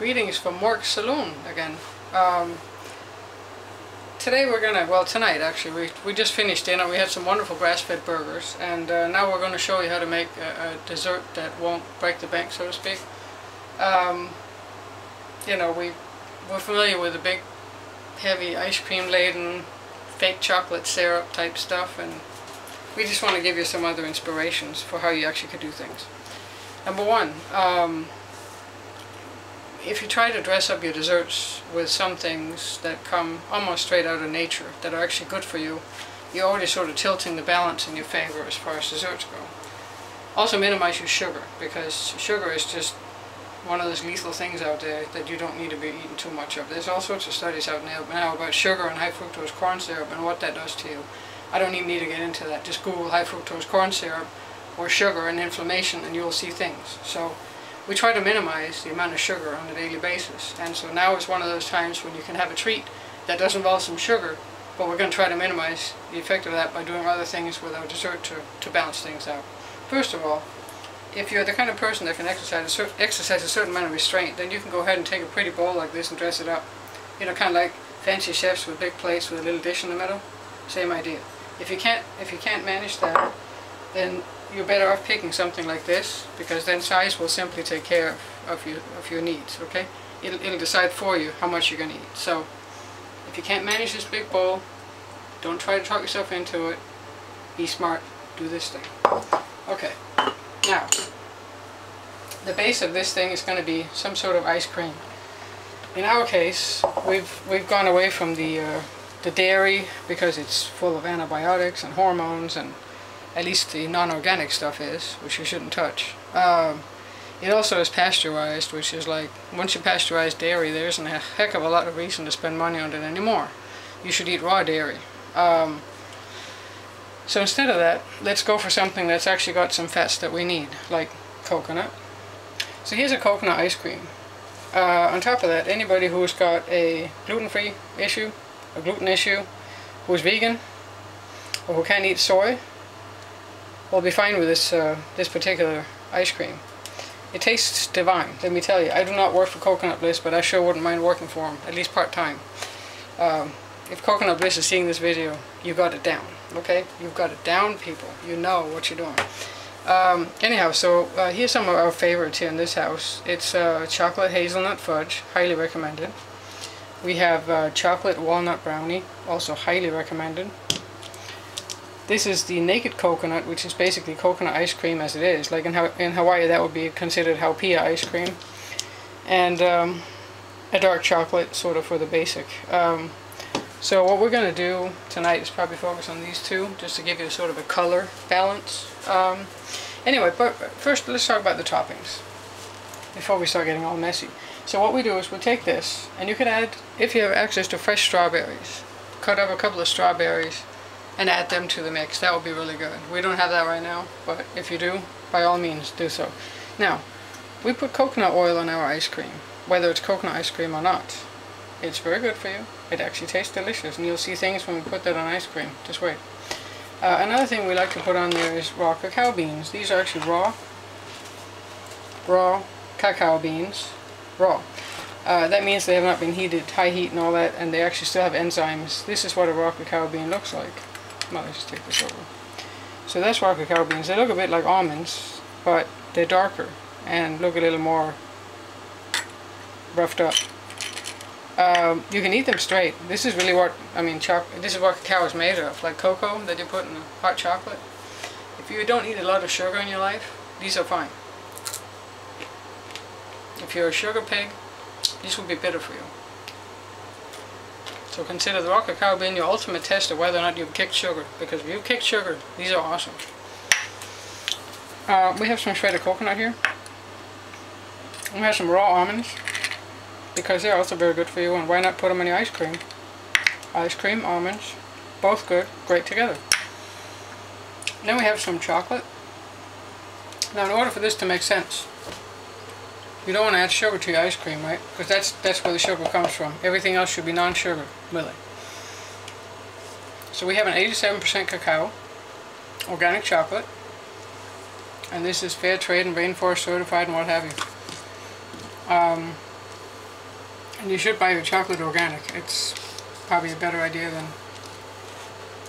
Greetings from Work Saloon again. Today we're gonna, well tonight actually, we just finished dinner. We had some wonderful grass-fed burgers, and now we're going to show you how to make a dessert that won't break the bank, so to speak. You know, we're familiar with the big, heavy ice cream laden, fake chocolate syrup type stuff, and we just want to give you some other inspirations for how you actually could do things. Number one, if you try to dress up your desserts with some things that come almost straight out of nature, that are actually good for you, you're already sort of tilting the balance in your favor as far as desserts go. Also minimize your sugar, because sugar is just one of those lethal things out there that you don't need to be eating too much of. There's all sorts of studies out now about sugar and high fructose corn syrup and what that does to you. I don't even need to get into that. Just Google high fructose corn syrup or sugar and inflammation and you'll see things. So we try to minimize the amount of sugar on a daily basis, and so now is one of those times when you can have a treat that does involve some sugar, but we're going to try to minimize the effect of that by doing other things with our dessert to balance things out. First of all, if you're the kind of person that can exercise a certain amount of restraint, then you can go ahead and take a pretty bowl like this and dress it up. You know, kind of like fancy chefs with big plates with a little dish in the middle. Same idea. If you can't manage that, then you're better off picking something like this, because then size will simply take care of your needs. Okay, it'll decide for you how much you're going to eat. So if you can't manage this big bowl, don't try to talk yourself into it. Be smart. Do this thing. Okay. Now, the base of this thing is going to be some sort of ice cream. In our case, we've gone away from the dairy because it's full of antibiotics and hormones, and at least the non-organic stuff is, which you shouldn't touch. It also is pasteurized, which is like, once you pasteurize dairy, there isn't a heck of a lot of reason to spend money on it anymore. You should eat raw dairy. So instead of that, let's go for something that's actually got some fats that we need, like coconut. So here's a coconut ice cream. On top of that, anybody who's got a gluten-free issue, a gluten issue, who's vegan, or who can't eat soy, will be fine with this particular ice cream. It tastes divine, let me tell you. I do not work for Coconut Bliss, but I sure wouldn't mind working for them, at least part-time. If Coconut Bliss is seeing this video, you got it down, okay? You've got it down, people. You know what you're doing. Anyhow, so here's some of our favorites here in this house. It's chocolate hazelnut fudge, highly recommended. We have chocolate walnut brownie, also highly recommended. This is the naked coconut, which is basically coconut ice cream as it is. Like in Hawaii, that would be considered haupia ice cream. And a dark chocolate, sort of for the basic. So what we're going to do tonight is probably focus on these two, just to give you sort of a color balance. Anyway, but first let's talk about the toppings, before we start getting all messy. So what we do is we'll take this, and you can add, if you have access to fresh strawberries, cut up a couple of strawberries, and add them to the mix. That would be really good. We don't have that right now, but if you do, by all means do so. Now, we put coconut oil on our ice cream, whether it's coconut ice cream or not. It's very good for you. It actually tastes delicious, and you'll see things when we put that on ice cream. Just wait. Another thing we like to put on there is raw cacao beans. These are actually raw cacao beans. Raw. That means they have not been heated, high heat and all that, and they actually still have enzymes. This is what a raw cacao bean looks like. Well, let's just take this over. So that's raw cacao beans. They look a bit like almonds, but they're darker and look a little more roughed up. You can eat them straight. This is really what, this is what cacao is made of, like cocoa that you put in hot chocolate. If you don't eat a lot of sugar in your life, these are fine. If you're a sugar pig, these will be bitter for you. So consider the raw cacao bean your ultimate test of whether or not you've kicked sugar, because if you've kicked sugar, these are awesome. We have some shredded coconut here. We have some raw almonds, because they're also very good for you, and why not put them in your ice cream? Ice cream, almonds, both good, great together. Then we have some chocolate. Now in order for this to make sense, you don't want to add sugar to your ice cream, right? Because that's where the sugar comes from. Everything else should be non-sugar, really. So we have an 87% cacao, organic chocolate, and this is fair trade and rainforest certified and what have you. And you should buy your chocolate organic. It's probably a better idea than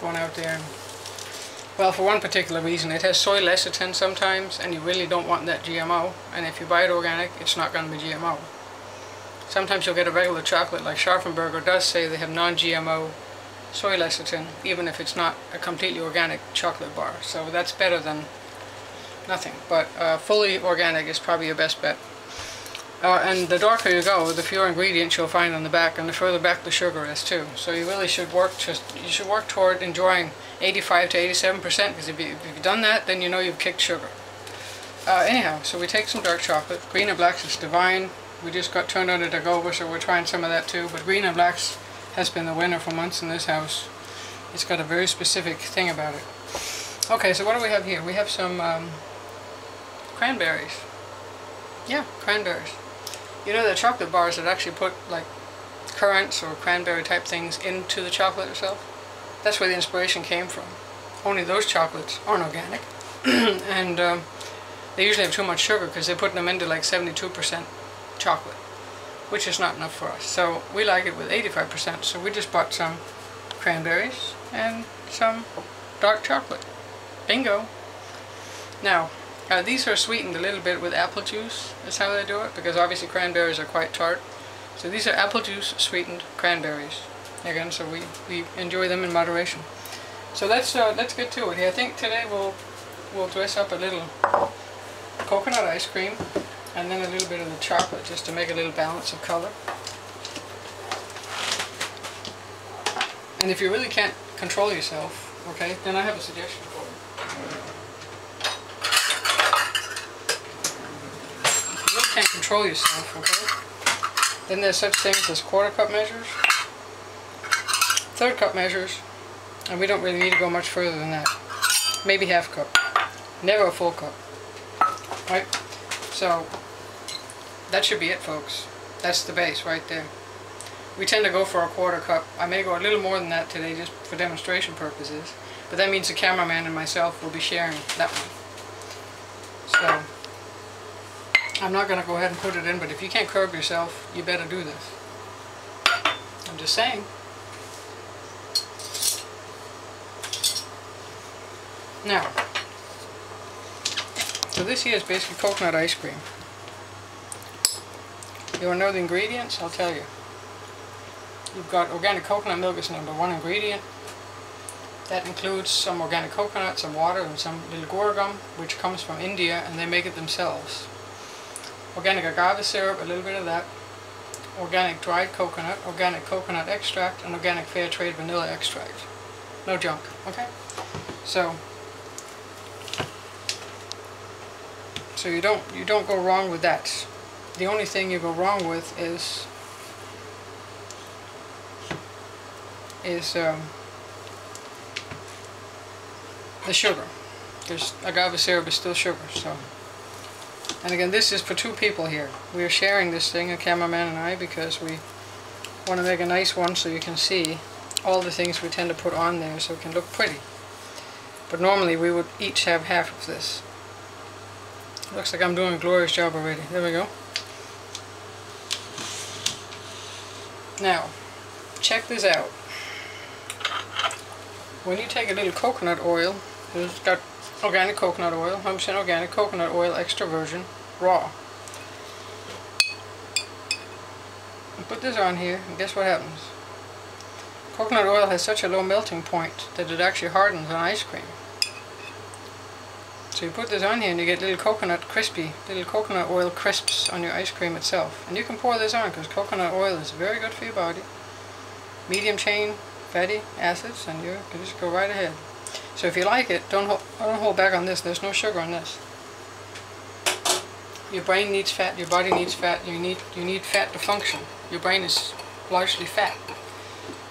going out there and, well, for one particular reason, it has soy lecithin sometimes, and you really don't want that GMO. And if you buy it organic, it's not going to be GMO. Sometimes you'll get a regular chocolate, like Scharfenberger does say they have non-GMO soy lecithin, even if it's not a completely organic chocolate bar. So that's better than nothing. But fully organic is probably your best bet. And the darker you go, the fewer ingredients you'll find on the back, and the further back the sugar is too. So you really should work toward enjoying 85 to 87%, because if you've done that, then you know you've kicked sugar. Anyhow, so we take some dark chocolate. Green and Blacks is divine. We just got turned on to Dagoba, so we're trying some of that too. But Green and Blacks has been the winner for months in this house. It's got a very specific thing about it. Okay, so what do we have here? We have some cranberries. Yeah, cranberries. You know the chocolate bars that actually put like currants or cranberry type things into the chocolate itself? That's where the inspiration came from. Only those chocolates aren't organic. And they usually have too much sugar because they're putting them into like 72% chocolate, which is not enough for us. So we like it with 85%. So we just bought some cranberries and some dark chocolate. Bingo! Now, these are sweetened a little bit with apple juice. That's how they do it, because obviously cranberries are quite tart. So these are apple juice sweetened cranberries. Again, so we enjoy them in moderation. So let's get to it here. I think today we'll dress up a little coconut ice cream and then a little bit of the chocolate just to make a little balance of color. And if you really can't control yourself, okay, then I have a suggestion for you. Can't control yourself, okay? Then there's such things as quarter cup measures, third cup measures, and we don't really need to go much further than that. Maybe half cup. Never a full cup. Right? So that should be it, folks. That's the base right there. We tend to go for a quarter cup. I may go a little more than that today just for demonstration purposes, but that means the cameraman and myself will be sharing that one. So I'm not going to go ahead and put it in, but if you can't curb yourself, you better do this. I'm just saying. Now, so this here is basically coconut ice cream. You want to know the ingredients? I'll tell you. You've got organic coconut milk as #1 ingredient. That includes some organic coconut, some water, and some little guar gum, which comes from India, and they make it themselves. Organic agave syrup, a little bit of that. Organic dried coconut, organic coconut extract, and organic fair trade vanilla extract. No junk, okay? So you don't go wrong with that. The only thing you go wrong with is the sugar. Because agave syrup is still sugar, so. And again, this is for 2 people here. We are sharing this thing, a cameraman and I, because we want to make a nice one so you can see all the things we tend to put on there so it can look pretty. But normally we would each have half of this. Looks like I'm doing a glorious job already. There we go. Now, check this out. When you take a little coconut oil, it's got organic coconut oil, 100% organic coconut oil, extra virgin, raw. And put this on here, and guess what happens? Coconut oil has such a low melting point that it actually hardens on ice cream. So you put this on here and you get little coconut oil crisps on your ice cream itself. And you can pour this on because coconut oil is very good for your body. Medium chain fatty acids, and you can just go right ahead. So if you like it, don't hold back on this. There's no sugar on this. Your brain needs fat, your body needs fat, you need fat to function. Your brain is largely fat,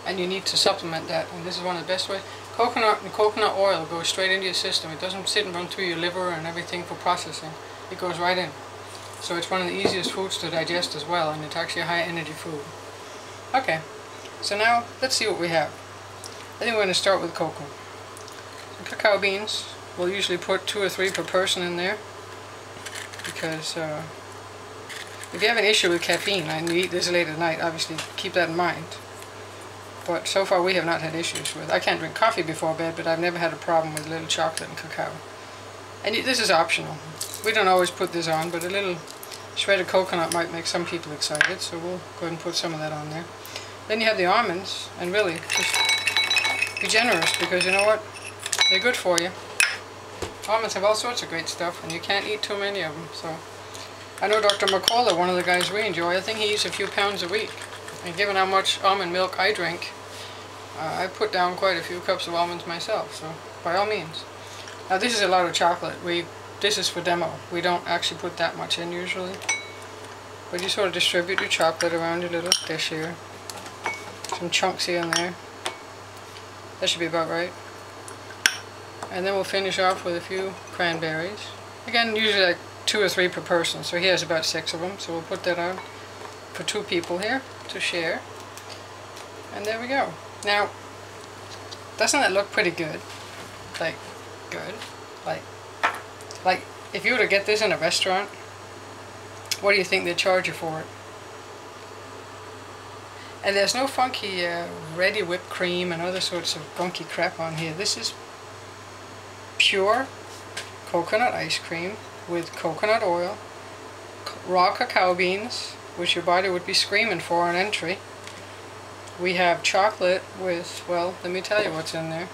and you need to supplement that, and this is one of the best ways. Coconut and coconut oil goes straight into your system. It doesn't sit and run through your liver and everything for processing. It goes right in. So it's one of the easiest foods to digest as well, and it's actually a high energy food. Okay, so now let's see what we have. I think we're going to start with cocoa. So cacao beans, we'll usually put 2 or 3 per person in there, because If you have an issue with caffeine and you eat this late at night, obviously keep that in mind. But so far we have not had issues with. I can't drink coffee before bed, but I've never had a problem with a little chocolate and cacao. And this is optional. We don't always put this on, but a little shredded coconut might make some people excited, so we'll go ahead and put some of that on there. Then you have the almonds, and really, just be generous, because you know what? They're good for you. Almonds have all sorts of great stuff, and you can't eat too many of them. So I know Dr. McCullough, one of the guys we enjoy, I think he eats a few pounds a week. And given how much almond milk I drink, I put down quite a few cups of almonds myself, so by all means. Now this is a lot of chocolate. This is for demo. We don't actually put that much in usually. But you sort of distribute your chocolate around your little dish here. Some chunks here and there. That should be about right. And then we'll finish off with a few cranberries. Again, usually like 2 or 3 per person, so he has about 6 of them, so we'll put that on for 2 people here to share. And there we go. Now, doesn't that look pretty good? Like, good? Like if you were to get this in a restaurant, what do you think they'd charge you for it? And there's no funky ready whipped cream and other sorts of gunky crap on here. This is pure coconut ice cream with coconut oil, raw cacao beans, which your body would be screaming for on entry. We have chocolate with, well, let me tell you what's in there.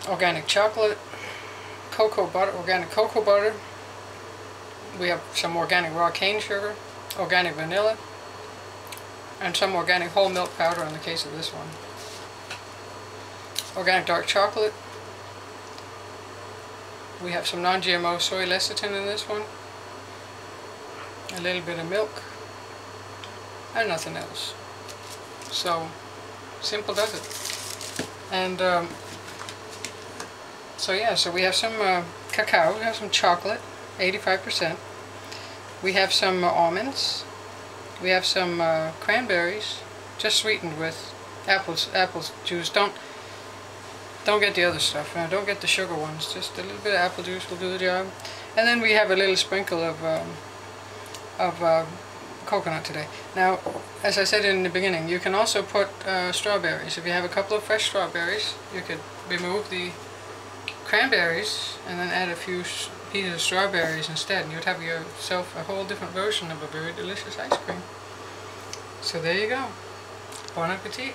Organic chocolate, cocoa butter, organic cocoa butter. We have some organic raw cane sugar, organic vanilla, and some organic whole milk powder in the case of this one. Organic dark chocolate. We have some non-GMO soy lecithin in this one. A little bit of milk. And nothing else. So, simple does it. And, so yeah, so we have some cacao, we have some chocolate, 85%. We have some almonds. We have some cranberries, just sweetened with apple juice. Don't get the other stuff. Don't get the sugar ones. Just a little bit of apple juice will do the job. And then we have a little sprinkle of coconut today. Now, as I said in the beginning, you can also put strawberries. If you have a couple of fresh strawberries, you could remove the cranberries and then add a few pieces of strawberries instead, and you'd have yourself a whole different version of a very delicious ice cream. So there you go. Bon appetit.